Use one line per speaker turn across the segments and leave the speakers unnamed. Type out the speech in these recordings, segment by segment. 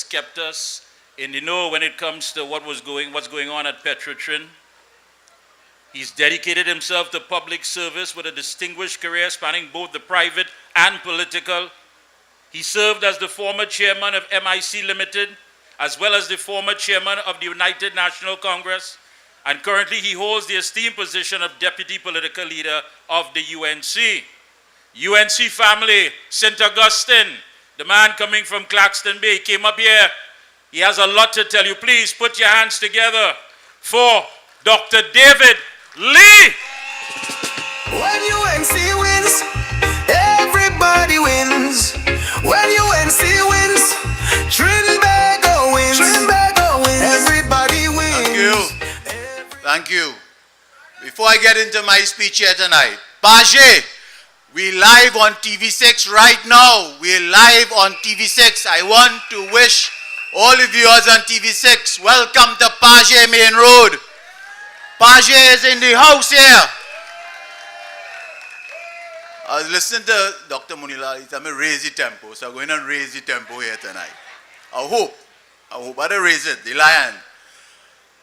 kept us in the know when it comes to what's going on at Petrotrin. He's dedicated himself to public service with a distinguished career spanning both the private and political. He served as the former chairman of MIC Limited, as well as the former chairman of the United National Congress, and currently he holds the esteemed position of deputy political leader of the UNC. UNC family, St. Augustine, the man coming from Claxton Bay, came up here. He has a lot to tell you. Please put your hands together for Dr. David Lee.
When UNC wins, everybody wins. When UNC wins, Trinbago wins. Trinbago wins. Everybody wins.
Thank you. Thank you. Before I get into my speech here tonight, Page, we live on TV6 right now. We're live on TV6. I want to wish all the viewers on TV6, welcome to Page Main Road. Page is in the house here. I was listening to Dr. Munila. He told me raise the tempo. So I'm going to raise the tempo here tonight. I hope I'll raise it, the lion.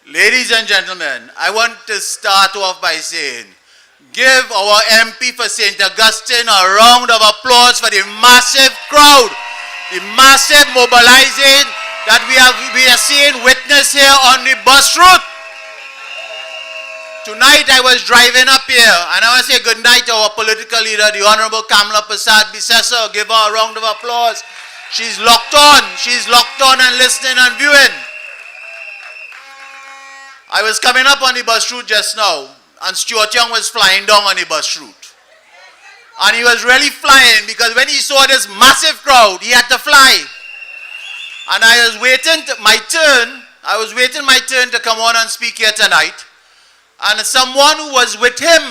Ladies and gentlemen, I want to start off by saying, give our MP for St. Augustine a round of applause for the massive crowd, the massive mobilizing that we are seeing witness here on the bus route. Tonight I was driving up here and I want to say good night to our political leader, the Honorable Kamala Prasad Bisesa. Give her a round of applause. She's locked on and listening and viewing. I was coming up on the bus route just now and Stuart Young was flying down on the bus route. And he was really flying because when he saw this massive crowd, he had to fly. And I was waiting my turn to come on and speak here tonight. And someone who was with him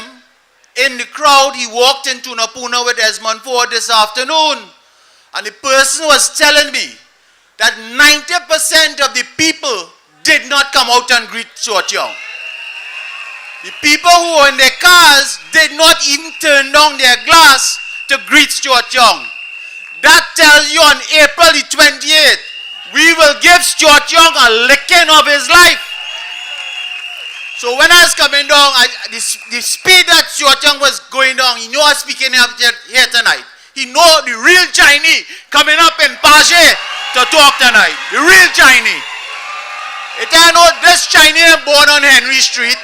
in the crowd, he walked into Tunapuna with Desmond Ford this afternoon. And the person was telling me that 90% of the people did not come out and greet Stuart Young. The people who were in their cars did not even turn down their glass to greet Stuart Young. That tells you on April the 28th, we will give Stuart Young a licking of his life. So when I was coming down, the speed that Stuart Young was going down, he knew I was speaking here tonight. He know the real Chinese coming up in Page to talk tonight. The real Chinese. It I know this Chinese born on Henry Street.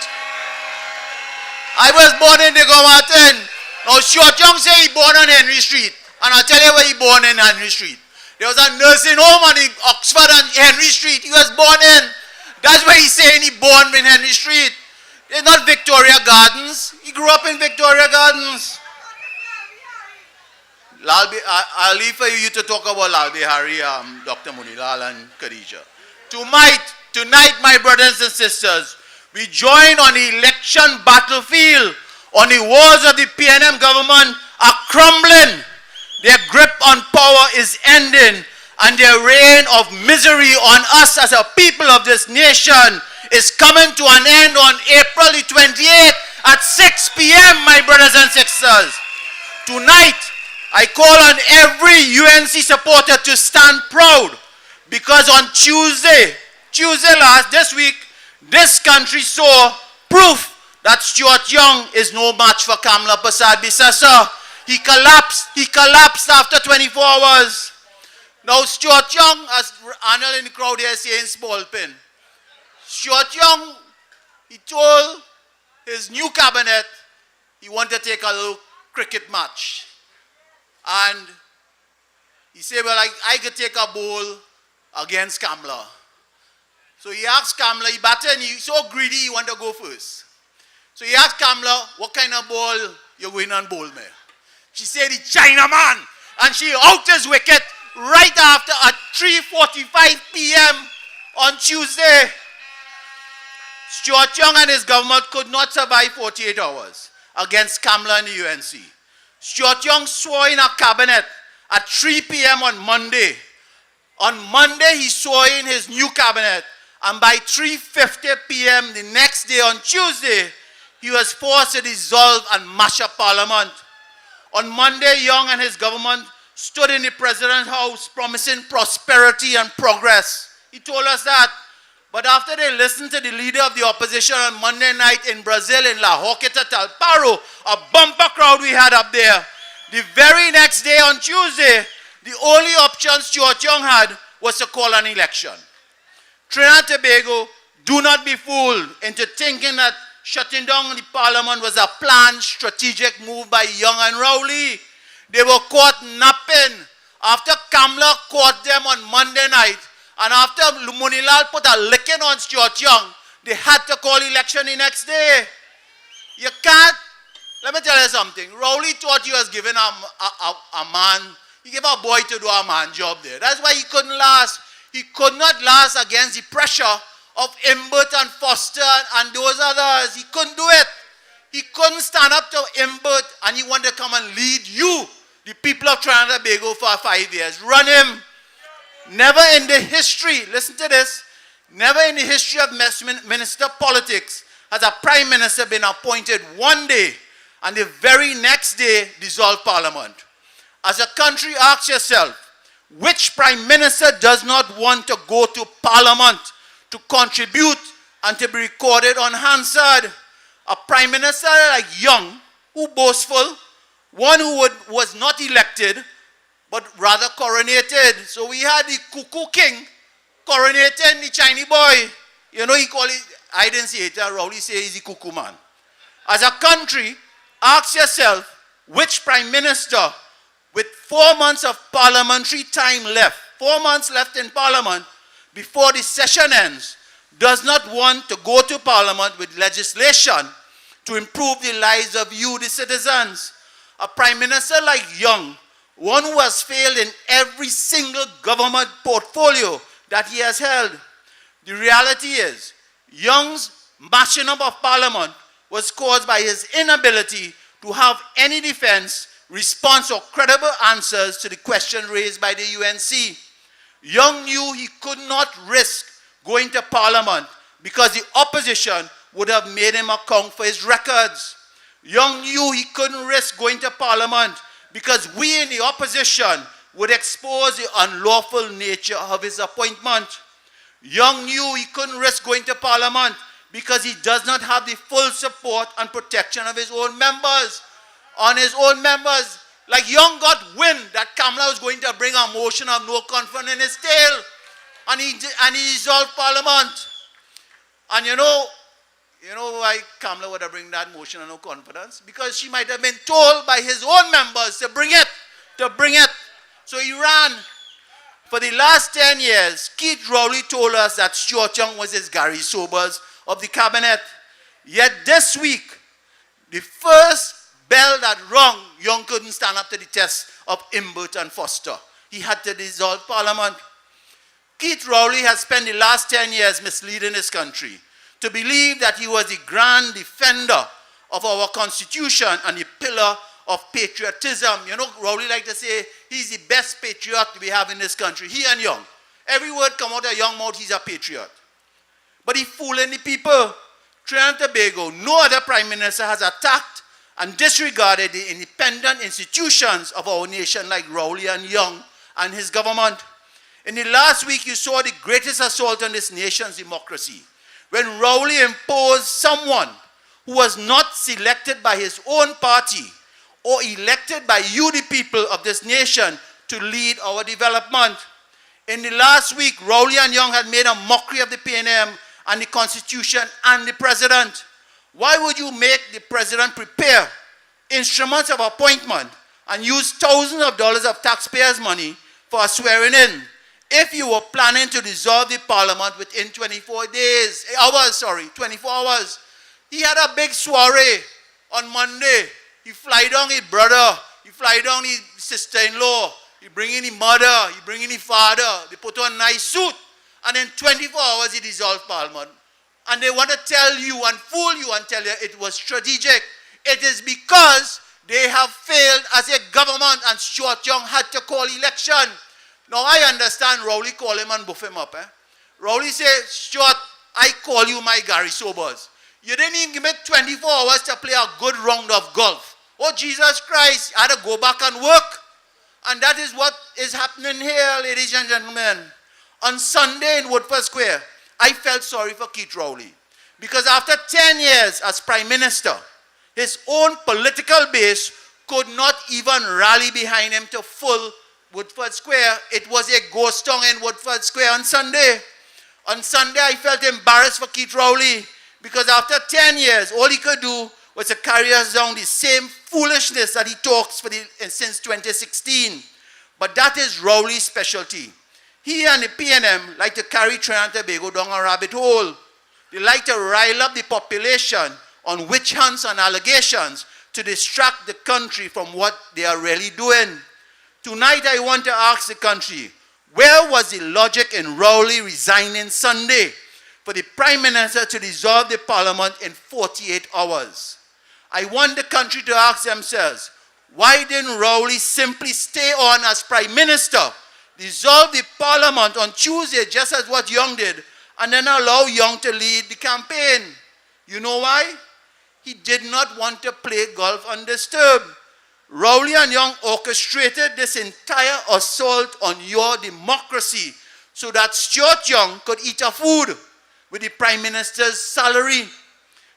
I was born in Diego Martin. Now Stuart Young say he born on Henry Street. And I'll tell you where he born in Henry Street. There was a nursing home on the Oxford and Henry Street. He was born in. That's why he's saying he born in Henry Street. It's not Victoria Gardens. He grew up in Victoria Gardens. I'll leave for you to talk about Lal Bihari, Dr. Munilal and Khadija. Tonight, my brothers and sisters, we join on the election battlefield. On the walls of the PNM government are crumbling. Their grip on power is ending. And their reign of misery on us as a people of this nation is coming to an end on April the 28th at 6 p.m., my brothers and sisters. Tonight, I call on every UNC supporter to stand proud because on Tuesday this week, this country saw proof that Stuart Young is no match for Kamala Prasad Bisesa. He collapsed after 24 hours. Now Stuart Young, as Arnold in the crowd here saying small pin. Stuart Young, he told his new cabinet he wanted to take a little cricket match. And he said, well, I could take a bowl against Kamala. So he asked Kamala, he batted and he's so greedy he wanted to go first. So he asked Kamala, what kind of ball you going and bowl me? She said, the Chinaman. And she out his wicket right after at 3:45 p.m. on Tuesday. Stuart Young and his government could not survive 48 hours against Kamala and the UNC. Stuart Young swore in a cabinet at 3 p.m. on Monday. On Monday, he swore in his new cabinet. And by 3:50 p.m. the next day on Tuesday, he was forced to dissolve and mash up Parliament. On Monday, Young and his government stood in the president's house promising prosperity and progress. He told us that. But after they listened to the leader of the opposition on Monday night in Brazil, in La Joqueta Talparo, a bumper crowd we had up there, the very next day on Tuesday, the only option Stuart Young had was to call an election. Trinidad and Tobago, do not be fooled into thinking that shutting down the parliament was a planned strategic move by Young and Rowley. They were caught napping after Kamla caught them on Monday night, and after Munilal put a licking on Stuart Young, they had to call election the next day. You can't, let me tell you something. Rowley thought he was giving a man, he gave a boy to do a man job there. That's why he couldn't last. He could not last against the pressure of Imbert and Foster and those others. He couldn't do it. He couldn't stand up to Imbert, and he wanted to come and lead you, the people of Trinidad and Tobago, for 5 years. Run him. Never in the history, listen to this, never in the history of minister politics has a prime minister been appointed one day and the very next day dissolve parliament. As a country, ask yourself, which prime minister does not want to go to parliament to contribute and to be recorded on Hansard? A prime minister like Young, who boastful, one who was not elected, but rather coronated. So we had the cuckoo king coronating the Chinese boy. You know, he call it, I didn't say it, Rowley say he's the cuckoo man. As a country, ask yourself, which prime minister with 4 months of parliamentary time left, 4 months left in parliament before the session ends, does not want to go to parliament with legislation to improve the lives of you, the citizens? A prime minister like Young, one who has failed in every single government portfolio that he has held. The reality is, Young's mashing up of parliament was caused by his inability to have any defense, response, or credible answers to the question raised by the UNC. Young knew he could not risk going to parliament because the opposition would have made him account for his records. Young knew he couldn't risk going to parliament because we in the opposition would expose the unlawful nature of his appointment. Young knew he couldn't risk going to parliament because he does not have the full support and protection of his own members. On his own members, like Young got wind that Kamala was going to bring a motion of no confidence in his tail, and he dissolved parliament. And you know why Kamala would have bring that motion of no confidence? Because she might have been told by his own members to bring it. So he ran. For the last 10 years, Keith Rowley told us that Stuart Young was his Gary Sobers of the cabinet. Yet this week, the first bell that rung, Young couldn't stand up to the test of Imbert and Foster. He had to dissolve parliament. Keith Rowley has spent the last 10 years misleading his country to believe that he was the grand defender of our constitution and the pillar of patriotism. You know, Rowley like to say he's the best patriot we have in this country. He and Young. Every word come out of Young mouth, he's a patriot. But he's fooling the people. Trinidad and Tobago, no other prime minister has attacked and disregarded the independent institutions of our nation like Rowley and Young and his government. In the last week, you saw the greatest assault on this nation's democracy when Rowley imposed someone who was not selected by his own party or elected by you, the people of this nation, to lead our development. In the last week, Rowley and Young had made a mockery of the PNM and the Constitution and the President. Why would you make the President prepare instruments of appointment and use thousands of dollars of taxpayers' money for a swearing in if you were planning to dissolve the parliament within 24 hours? He had a big soiree on Monday. He fly down his brother, he fly down his sister-in-law, he bring in his mother, he bring in his father, they put on a nice suit, and in 24 hours he dissolved parliament. And they want to tell you and fool you and tell you it was strategic. It is because they have failed as a government and Stuart Young had to call election. Now I understand Rowley call him and buff him up. Rowley say, Stuart, I call you my Gary Sobers. You didn't even give me 24 hours to play a good round of golf. Oh, Jesus Christ, I had to go back and work. And that is what is happening here, ladies and gentlemen. On Sunday in Woodford Square, I felt sorry for Keith Rowley. Because after 10 years as Prime Minister, his own political base could not even rally behind him to full Woodford Square. It was a ghost town in Woodford Square on Sunday. On Sunday, I felt embarrassed for Keith Rowley because after 10 years, all he could do was to carry us down the same foolishness that he talks since 2016. But that is Rowley's specialty. He and the PNM like to carry Trinidad and Tobago down a rabbit hole. They like to rile up the population on witch hunts and allegations to distract the country from what they are really doing. Tonight I want to ask the country, where was the logic in Rowley resigning Sunday for the Prime Minister to dissolve the Parliament in 48 hours? I want the country to ask themselves, why didn't Rowley simply stay on as Prime Minister, dissolve the Parliament on Tuesday just as what Young did, and then allow Young to lead the campaign? You know why? He did not want to play golf undisturbed. Rowley and Young orchestrated this entire assault on your democracy so that Stuart Young could eat a food with the Prime Minister's salary.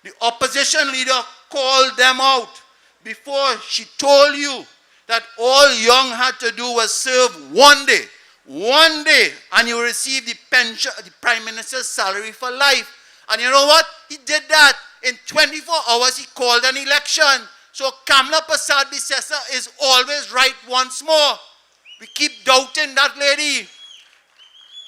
The opposition leader called them out before she told you that all Young had to do was serve one day, and you will receive the pension, the Prime Minister's salary for life. And you know what? He did that. In 24 hours, he called an election. So Kamla Persad-Bissessar is always right once more. We keep doubting that lady.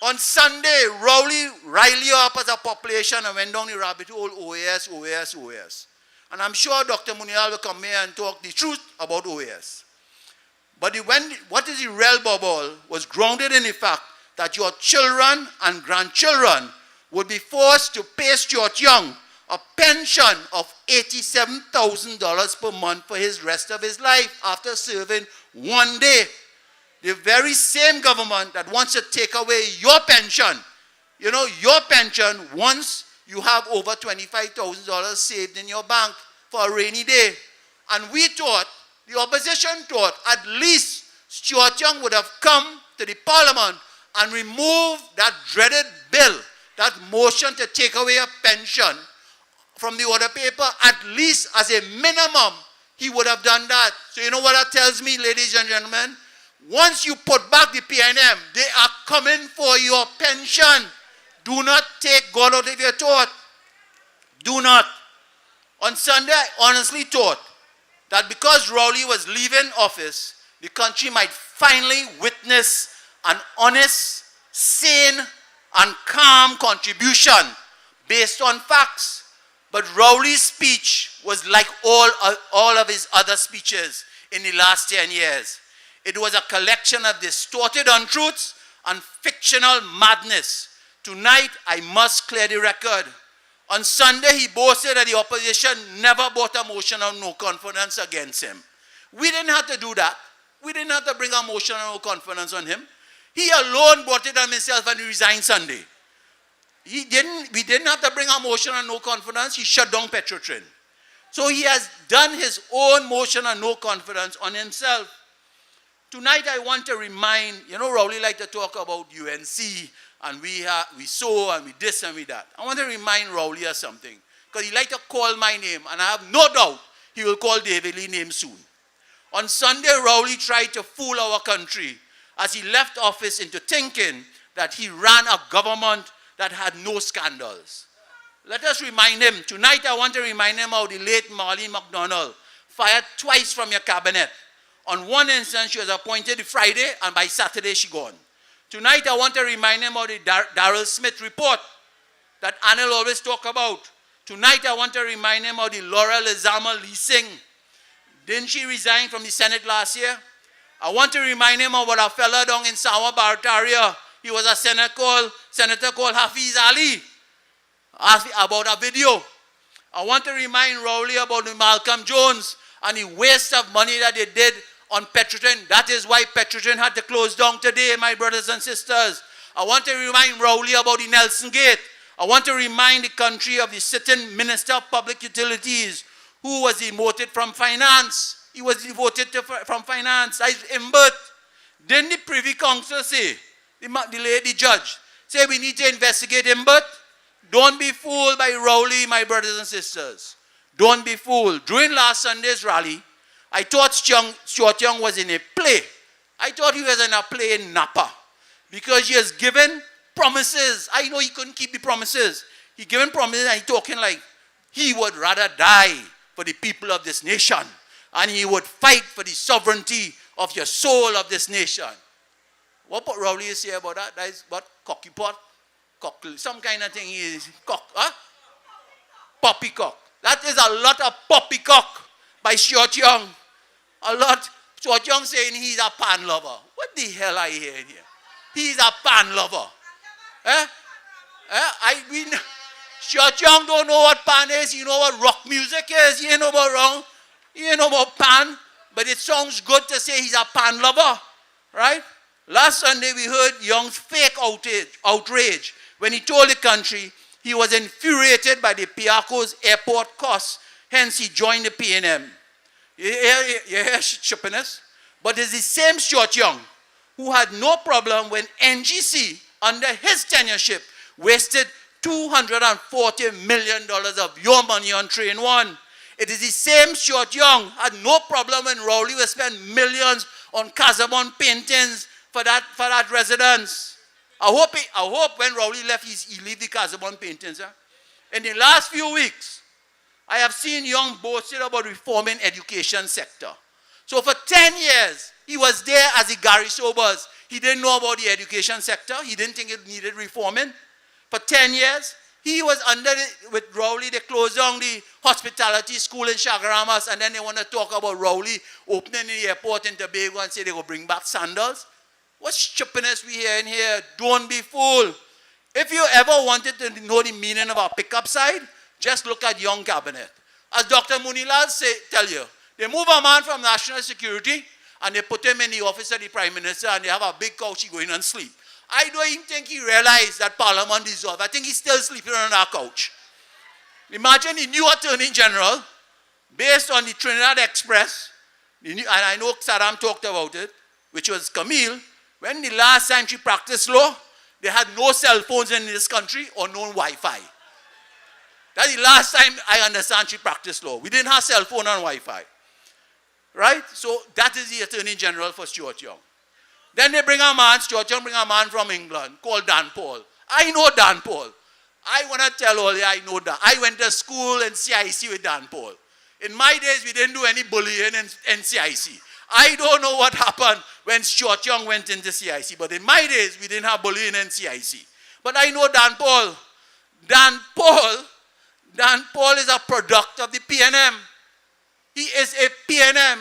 On Sunday, Rowley riled you up as a population and went down the rabbit hole, OAS, OAS, OAS. And I'm sure Dr. Munilal will come here and talk the truth about OAS. But what is the real bubble was grounded in the fact that your children and grandchildren would be forced to pay Stuart Young a pension of $87,000 per month for his rest of his life after serving one day. The very same government that wants to take away your pension, you know, your pension once you have over $25,000 saved in your bank for a rainy day. And we thought, the opposition thought, at least Stuart Young would have come to the Parliament and removed that dreaded bill, that motion to take away a pension from the order paper. At least as a minimum, he would have done that. So you know what that tells me, ladies and gentlemen? Once you put back the PNM, they are coming for your pension. Do not take God out of your thought. Do not. On Sunday, I honestly thought that because Rowley was leaving office, the country might finally witness an honest, sane, and calm contribution based on facts. But Rowley's speech was like all of his other speeches in the last 10 years. It was a collection of distorted untruths and fictional madness. Tonight, I must clear the record. On Sunday, he boasted that the opposition never brought a motion of no confidence against him. We didn't have to do that. We didn't have to bring a motion of no confidence on him. He alone brought it on himself and he resigned Sunday. We didn't have to bring a motion of no confidence. He shut down Petrotrin. So he has done his own motion of no confidence on himself. Tonight I want to remind, you know, Rowley like to talk about UNC and we so and we this and we that. I want to remind Rowley of something because he like to call my name and I have no doubt he will call David Lee's name soon. On Sunday, Rowley tried to fool our country as he left office into thinking that he ran a government that had no scandals. Let us remind him. Tonight I want to remind him how the late Marlene MacDonald fired twice from your cabinet. On one instance, she was appointed Friday, and by Saturday, she gone. Tonight, I want to remind him of the Darrell Smith report that Anil always talk about. Tonight, I want to remind him of the Laura Lezama leasing. Didn't she resign from the Senate last year? I want to remind him of what a fella down in Sawa Barataria. He was a senator called Hafiz Ali. Asked me about a video. I want to remind Rowley about the Malcolm Jones and the waste of money that they did on Petrotrin. That is why Petrotrin had to close down today, my brothers and sisters. I want to remind Rowley about the Nelson Gate. I want to remind the country of the sitting Minister of Public Utilities who was demoted from finance. He was demoted from finance. That is Imbert. Didn't the Privy Council say, the judge, say we need to investigate him, but don't be fooled by Rowley, my brothers and sisters. Don't be fooled. During last Sunday's rally, I thought Stuart Young was in a play. I thought he was in a play in Napa because he has given promises. I know he couldn't keep the promises. He given promises and he talking like he would rather die for the people of this nation and he would fight for the sovereignty of your soul of this nation. What Rowley is say about that? That is what cocky pot? Some kind of thing is poppycock. That is a lot of poppycock by Stuart Young. A lot. Stuart Young saying he's a pan lover. What the hell are you hearing here? He's a pan lover. Stuart Young don't know what pan is. You know what rock music is. You ain't know about wrong. You ain't know about pan. But it sounds good to say he's a pan lover. Right? Last Sunday we heard Young's fake outrage when he told the country he was infuriated by the Piarco's airport costs. Hence he joined the PNM. You hear chippiness? But it's the same Stuart Young who had no problem when NGC, under his tenureship, wasted $240 million of your money on Train 1. It is the same Stuart Young had no problem when Rowley would spend millions on Casabon paintings for that residence. I hope when Rowley left, he leave the Casabon paintings. In the last few weeks, I have seen Young boasted about reforming education sector. So for 10 years, he was there as the Gary Sobers. He didn't know about the education sector. He didn't think it needed reforming. For 10 years, he was with Rowley. They closed down the hospitality school in Chagaramas, and then they want to talk about Rowley opening the airport in Tobago and say they will bring back sandals. What stupidness we hear in here? Don't be fooled. If you ever wanted to know the meaning of our pickup side, just look at Young cabinet. As Dr. Munilal tell you, they move a man from national security and they put him in the office of the prime minister and they have a big couch, he go in and sleep. I don't even think he realized that Parliament dissolved. I think he's still sleeping on our couch. Imagine the new Attorney General, based on the Trinidad Express, and I know Saddam talked about it, which was Camille. When the last time she practiced law, they had no cell phones in this country or no Wi-Fi. That's the last time I understand she practiced law. We didn't have cell phone and Wi-Fi. Right? So that is the Attorney General for Stuart Young. Then they bring a man, Stuart Young bring a man from England called Dan Paul. I know Dan Paul. I want to tell all you I know that. I went to school in CIC with Dan Paul. In my days, we didn't do any bullying in CIC. I don't know what happened when Stuart Young went into CIC, but in my days, we didn't have bullying in CIC. But I know Dan Paul. Dan Paul is a product of the PNM. He is a PNM.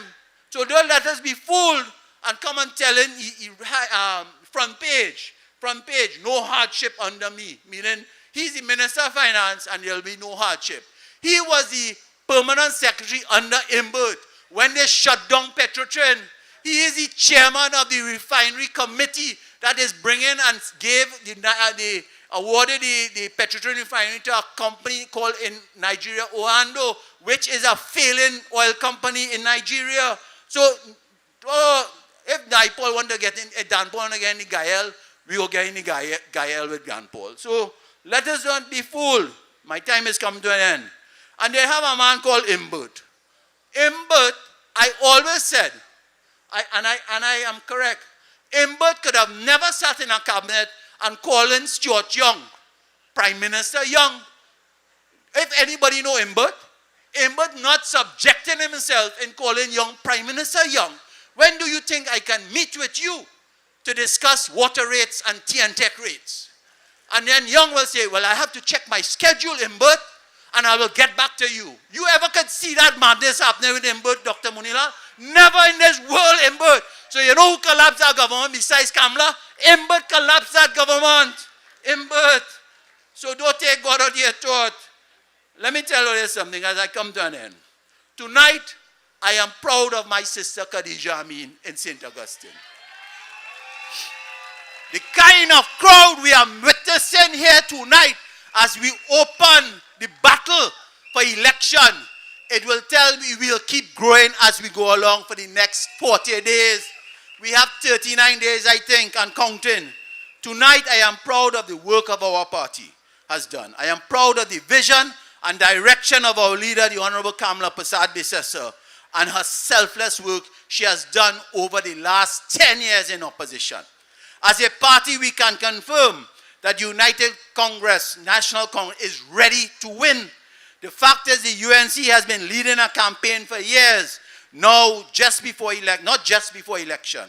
So don't let us be fooled and come and tell him front page, no hardship under me. Meaning, he's the Minister of Finance and there'll be no hardship. He was the Permanent Secretary under Imbert when they shut down Petrotrin. He is the chairman of the refinery committee that is bringing and gave awarded the Petrotrin refinery to a company called in Nigeria, Oando, which is a failing oil company in Nigeria. So, if Dan Paul want to get in the Gael, we will get in the Gael with Dan Paul. So, let us not be fooled. My time has come to an end. And they have a man called Imbert. Imbert, I always said, and I am correct, Imbert could have never sat in a cabinet and called in Stuart Young, Prime Minister Young. If anybody know Imbert not subjecting himself in calling Young Prime Minister Young. When do you think I can meet with you to discuss water rates and tea and tech rates? And then Young will say, well, I have to check my schedule, Imbert, and I will get back to you. You ever could see that madness happening with Imbert, Dr. Munila? Never in this world, Imbert. So you know who collapsed our government besides Kamla? Imbert collapsed that government. Imbert. So don't take God out of your thought. Let me tell you something as I come to an end. Tonight, I am proud of my sister Khadija Amin in St. Augustine. The kind of crowd we are witnessing here tonight as we open the battle for election, it will tell me we will keep growing as we go along for the next 40 days. We have 39 days, I think, and counting. Tonight, I am proud of the work of our party has done. I am proud of the vision and direction of our leader, the Honorable Kamala Prasad Bisesa, and her selfless work she has done over the last 10 years in opposition. As a party, we can confirm that United Congress, National Congress, is ready to win. The fact is the UNC has been leading a campaign for years, now not just before election.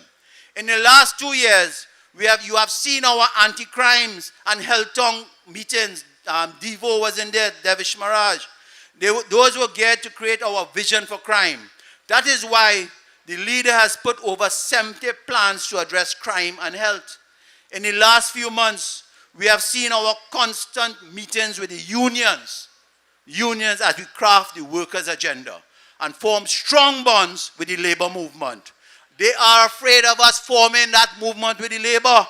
In the last 2 years, you have seen our anti-crimes and health tongue meetings. Devo was in there, Devish Maharaj. Those were geared to create our vision for crime. That is why the leader has put over 70 plans to address crime and health. In the last few months, we have seen our constant meetings with the unions as we craft the workers' agenda and form strong bonds with the labor movement. They are afraid of us forming that movement with the labor.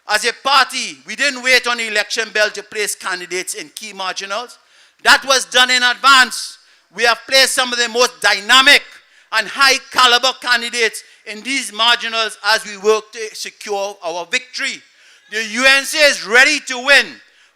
As a party, we didn't wait on the election bell to place candidates in key marginals. That was done in advance. We have placed some of the most dynamic and high-caliber candidates in these marginals as we work to secure our victory. The UNC is ready to win.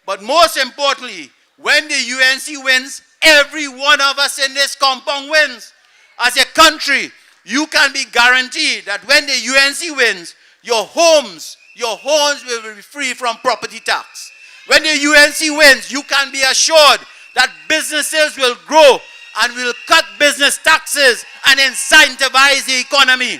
But most importantly, when the UNC wins, every one of us in this compound wins. As a country, you can be guaranteed that when the UNC wins, your homes will be free from property tax. When the UNC wins, you can be assured that businesses will grow and will cut business taxes and incentivize the economy.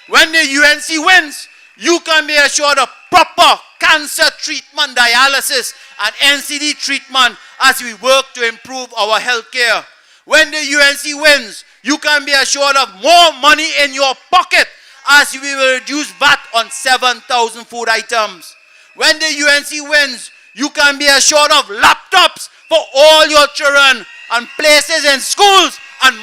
When the UNC wins, you can be assured of proper cancer treatment, dialysis, and NCD treatment as we work to improve our health care. When the UNC wins, you can be assured of more money in your pocket as we will reduce VAT on 7,000 food items. When the UNC wins, you can be assured of laptops for all your children and places in schools and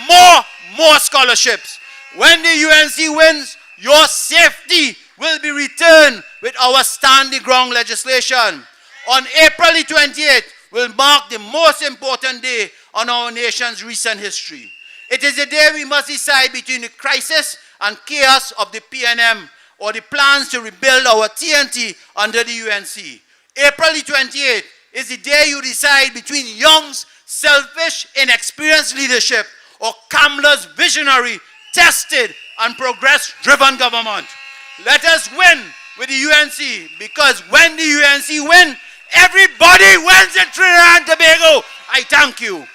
more scholarships. When the UNC wins, your safety will be returned with our stand the ground legislation. On April 28th will mark the most important day on our nation's recent history. It is a day we must decide between the crisis and chaos of the PNM or the plans to rebuild our TNT under the UNC. April 28th is the day you decide between Young's selfish, inexperienced leadership or Kamala's visionary, tested, and progress-driven government. Let us win with the UNC, because when the UNC win, everybody wins in Trinidad and Tobago. I thank you.